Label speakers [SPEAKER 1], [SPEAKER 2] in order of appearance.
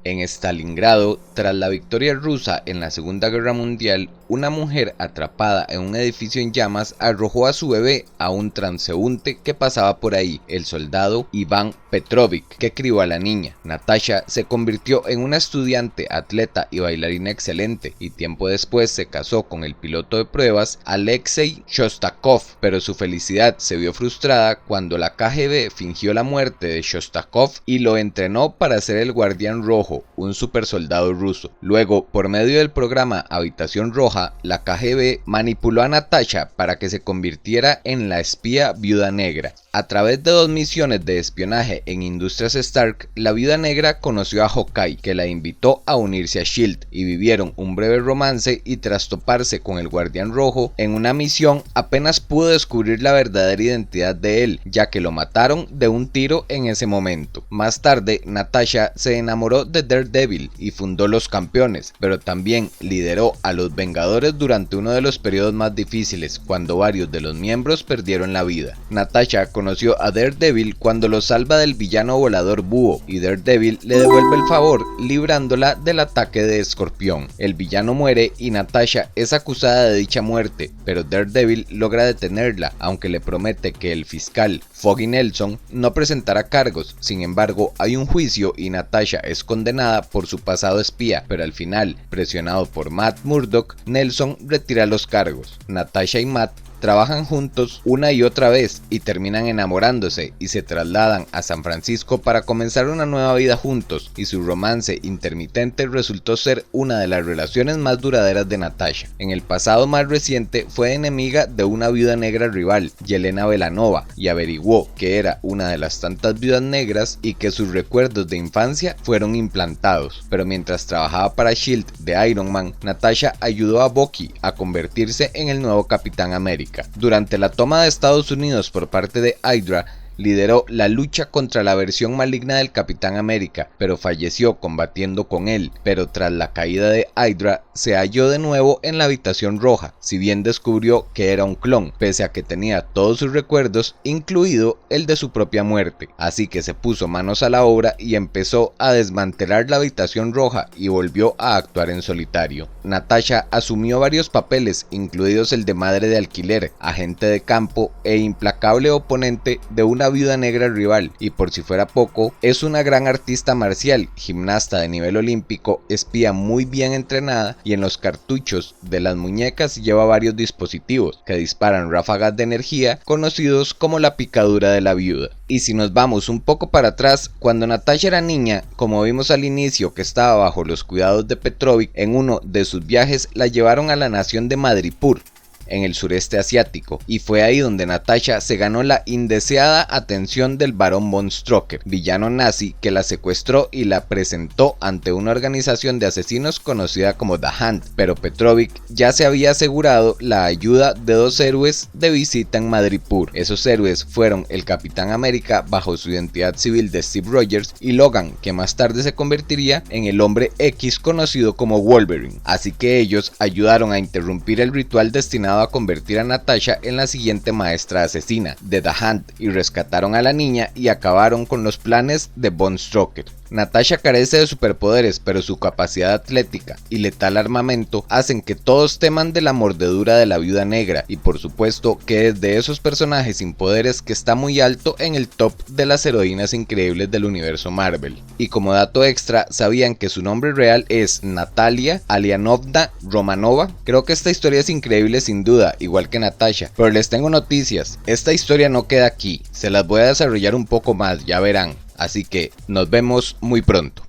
[SPEAKER 1] En Stalingrado, tras la victoria rusa en la Segunda Guerra Mundial, una mujer atrapada en un edificio en llamas arrojó a su bebé a un transeúnte que pasaba por ahí, el soldado Iván Petrovich, que crió a la niña. Natasha se convirtió en una estudiante, atleta y bailarina excelente, y tiempo después se casó con el piloto de pruebas Alexei Shostakov, pero su felicidad se vio frustrada cuando la KGB fingió la muerte de Shostakov y lo entrenó para ser el Guardián Rojo, un supersoldado ruso. Luego, por medio del programa Habitación Roja, la KGB manipuló a Natasha para que se convirtiera en la espía Viuda Negra. A través de 2 misiones de espionaje en Industrias Stark, la Viuda Negra conoció a Hawkeye, que la invitó a unirse a S.H.I.E.L.D. y vivieron un breve romance, y tras toparse con el Guardián Rojo en una misión, apenas pudo descubrir la verdadera identidad de él, ya que lo mataron de un tiro en ese momento. Más tarde, Natasha se enamoró de Daredevil y fundó los Campeones, pero también lideró a los Vengadores durante uno de los periodos más difíciles, cuando varios de los miembros perdieron la vida. Natasha conoció a Daredevil cuando lo salva del villano volador Búho, y Daredevil le devuelve el favor librándola del ataque de Escorpión. El villano muere y Natasha es acusada de dicha muerte, pero Daredevil logra detenerla, aunque le promete que el fiscal Foggy Nelson no presentará cargos. Sin embargo, hay un juicio y Natasha es condenada por su pasado espía, pero al final, presionado por Matt Murdock, Nelson retira los cargos. Natasha y Matt trabajan juntos una y otra vez y terminan enamorándose y se trasladan a San Francisco para comenzar una nueva vida juntos, y su romance intermitente resultó ser una de las relaciones más duraderas de Natasha. En el pasado más reciente fue enemiga de una viuda negra rival, Yelena Belanova, y averiguó que era una de las tantas viudas negras y que sus recuerdos de infancia fueron implantados. Pero mientras trabajaba para S.H.I.E.L.D. de Iron Man, Natasha ayudó a Bucky a convertirse en el nuevo Capitán América. Durante la toma de Estados Unidos por parte de Hydra, lideró la lucha contra la versión maligna del Capitán América, pero falleció combatiendo con él. Pero tras la caída de Hydra, se halló de nuevo en la Habitación Roja, si bien descubrió que era un clon, pese a que tenía todos sus recuerdos, incluido el de su propia muerte. Así que se puso manos a la obra y empezó a desmantelar la Habitación Roja y volvió a actuar en solitario. Natasha asumió varios papeles, incluidos el de madre de alquiler, agente de campo e implacable oponente de una viuda negra rival, y por si fuera poco, es una gran artista marcial, gimnasta de nivel olímpico, espía muy bien entrenada, y en los cartuchos de las muñecas lleva varios dispositivos que disparan ráfagas de energía, conocidos como la picadura de la viuda. Y si nos vamos un poco para atrás, cuando Natasha era niña, como vimos al inicio que estaba bajo los cuidados de Petrovich, en uno de sus viajes la llevaron a la nación de Madripoor, en el sureste asiático, y fue ahí donde Natasha se ganó la indeseada atención del Barón von Strucker, villano nazi que la secuestró y la presentó ante una organización de asesinos conocida como The Hand, pero Petrovich ya se había asegurado la ayuda de 2 héroes de visita en Madripoor. Esos héroes fueron el Capitán América bajo su identidad civil de Steve Rogers y Logan, que más tarde se convertiría en el Hombre X conocido como Wolverine. Así que ellos ayudaron a interrumpir el ritual destinado a convertir a Natasha en la siguiente maestra asesina de The Hand, y rescataron a la niña y acabaron con los planes de von Strucker. Natasha carece de superpoderes, pero su capacidad atlética y letal armamento hacen que todos teman de la mordedura de la Viuda Negra, y por supuesto que es de esos personajes sin poderes que está muy alto en el top de las heroínas increíbles del universo Marvel. Y como dato extra, ¿sabían que su nombre real es Natalia Alianovna Romanova? Creo que esta historia es increíble sin duda, igual que Natasha, pero les tengo noticias. Esta historia no queda aquí, se las voy a desarrollar un poco más, ya verán. Así que nos vemos muy pronto.